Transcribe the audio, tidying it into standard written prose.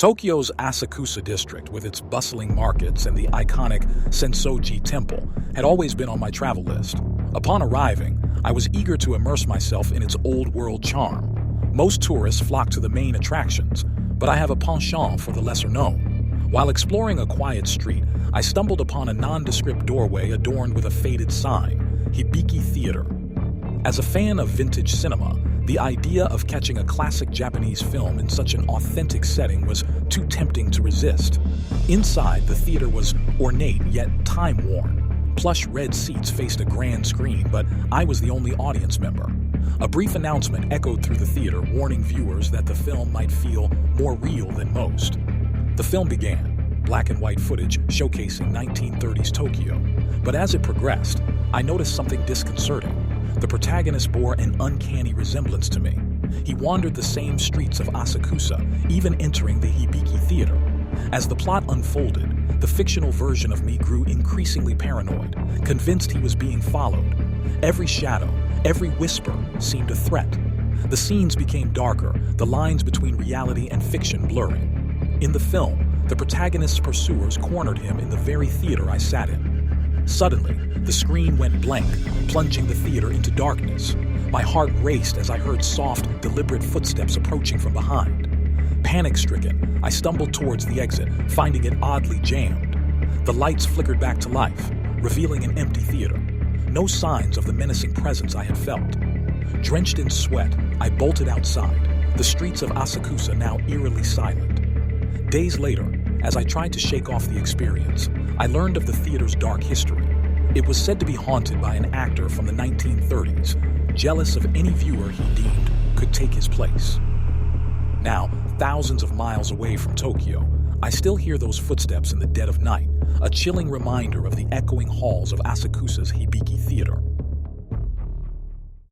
Tokyo's Asakusa district, with its bustling markets and the iconic Sensoji Temple, had always been on my travel list. Upon arriving, I was eager to immerse myself in its old-world charm. Most tourists flock to the main attractions, but I have a penchant for the lesser-known. While exploring a quiet street, I stumbled upon a nondescript doorway adorned with a faded sign, Hibiki Theater. As a fan of vintage cinema, the idea of catching a classic Japanese film in such an authentic setting was too tempting to resist. Inside, the theater was ornate yet time-worn. Plush red seats faced a grand screen, but I was the only audience member. A brief announcement echoed through the theater, warning viewers that the film might feel more real than most. The film began, black and white footage showcasing 1930s Tokyo. But as it progressed, I noticed something disconcerting. The protagonist bore an uncanny resemblance to me. He wandered the same streets of Asakusa, even entering the Hibiki Theater. As the plot unfolded, the fictional version of me grew increasingly paranoid, convinced he was being followed. Every shadow, every whisper seemed a threat. The scenes became darker, the lines between reality and fiction blurring. In the film, the protagonist's pursuers cornered him in the very theater I sat in. Suddenly, the screen went blank, plunging the theater into darkness. My heart raced as I heard soft, deliberate footsteps approaching from behind. Panic-stricken, I stumbled towards the exit, finding it oddly jammed. The lights flickered back to life, revealing an empty theater. No signs of the menacing presence I had felt. Drenched in sweat, I bolted outside, the streets of Asakusa now eerily silent. Days later, as I tried to shake off the experience, I learned of the theater's dark history. It was said to be haunted by an actor from the 1930s, jealous of any viewer he deemed could take his place. Now, thousands of miles away from Tokyo, I still hear those footsteps in the dead of night, a chilling reminder of the echoing halls of Asakusa's Hibiki Theater.